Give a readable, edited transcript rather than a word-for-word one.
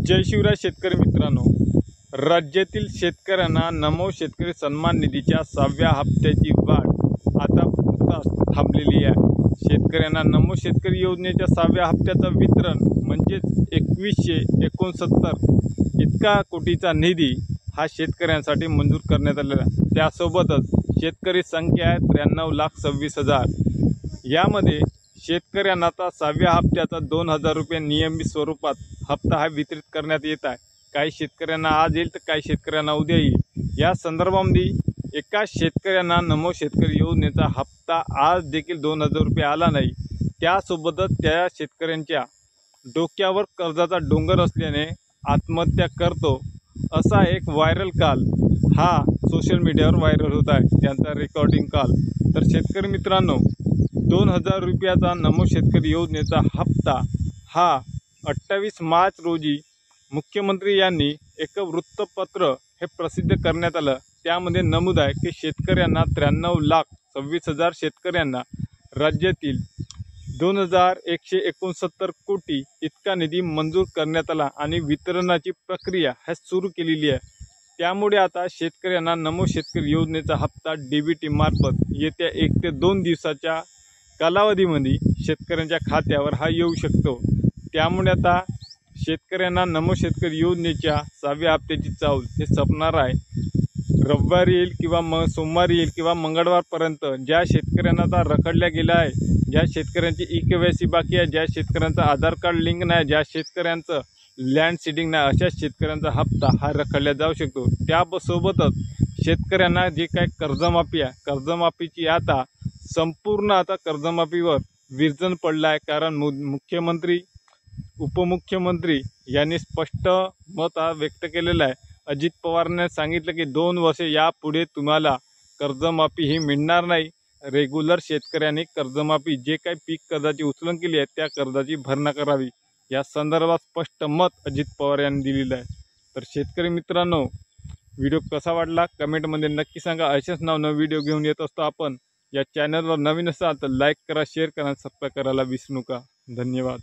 जय शिवराय शेतकरी मित्रांनो, राज्यातील शेतकऱ्यांना नमो शेतकरी सन्मान निधीच्या 6व्या हप्त्याची वाढ आता नुकताच थांबलेली आहे। शेतकऱ्यांना नमो शेतकरी योजनेच्या 6व्या हप्त्याचं वितरण म्हणजेच 2169 इतका कोटीचा निधी हा शेतकऱ्यांसाठी मंजूर करण्यात आलेला आहे। त्यासोबतच शेतकरी संख्या आहे 93,26,000। यामध्ये शेतकऱ्यांना आता 6व्या हप्त्याचा 2,000 रुपये नियमित स्वरूपात हप्ता हा वितरित करण्यात येत आहे। काही शेतकऱ्यांना आज येईल तर काही शेतकऱ्यांना उद्या येईल। या संदर्भामध्ये एका शेतकऱ्यांना नमो शेतकरी योजनेचा हप्ता आज देखील 2,000 रुपये आला नाही। त्यासोबतच त्या शेतकऱ्यांच्या डोक्यावर कर्जाचा डोंगर असल्याने आत्महत्या करतो असा एक व्हायरल कॉल हा सोशल मीडियावर व्हायरल होत आहे, त्यांचा रेकॉर्डिंग कॉल। तर शेतकरी मित्रांनो, 2,000 रुपयाचा नमो शेतकरी योजनेचा हप्ता हा 28 मार्च रोजी मुख्यमंत्री यांनी एक वृत्तपत्र हे प्रसिद्ध करण्यात आलं। त्यामध्ये नमूद आहे की शेतकऱ्यांना 93,26,000 शेतकऱ्यांना राज्यातील 2,169 कोटी इतका निधी मंजूर करण्यात आला आणि वितरणाची प्रक्रिया ह्या सुरू केलेली आहे। त्यामुळे आता शेतकऱ्यांना नमो शेतकरी योजनेचा हप्ता DBT मार्फत येत्या 1 ते 2 दिवसाच्या कालावधीमध्ये शेतकऱ्यांच्या खात्यावर हा येऊ शकतो। त्यामुळे आता शेतकऱ्यांना नमो शेतकरी योजनेच्या 6व्या हप्त्याची चाऊल हे संपणार आहे। रविवारी येईल किंवा सोमवारी येईल किंवा मंगळवारपर्यंत ज्या शेतकऱ्यांना आता रखडल्या गेला आहे, ज्या शेतकऱ्यांची EKYC बाकी आहे, ज्या शेतकऱ्यांचं आधार कार्ड लिंक नाही, ज्या शेतकऱ्यांचं लँड सीडिंग नाही, अशा शेतकऱ्यांचा हप्ता हा रखडल्या जाऊ शकतो। त्यासोबतच शेतकऱ्यांना जे काही कर्जमाफी आहे, कर्जमाफीची आता संपूर्ण आता कर्जमाफीवर विर्जन पडला आहे। कारण मुख्यमंत्री उपमुख्यमंत्री यांनी स्पष्ट मत व्यक्त केलेलं आहे। अजित पवारांनी सांगितलं की 2 वर्षे यापुढे तुम्हाला कर्जमाफी ही मिळणार नाही। रेग्युलर शेतकऱ्यांनी कर्जमाफी जे काही पीक कर्जाची उचलून केली आहे त्या कर्जाची भरणा करावी, या संदर्भात स्पष्ट मत अजित पवार यांनी दिलेलं आहे। तर शेतकरी मित्रांनो, व्हिडिओ कसा वाटला कमेंटमध्ये नक्की सांगा। असेच नवनवीन व्हिडिओ घेऊन येत असतो आपण। या चॅनलवर नवीन असाल तर लाईक करा, शेअर करा, सबस्क्राईब करायला विसरू नका। धन्यवाद।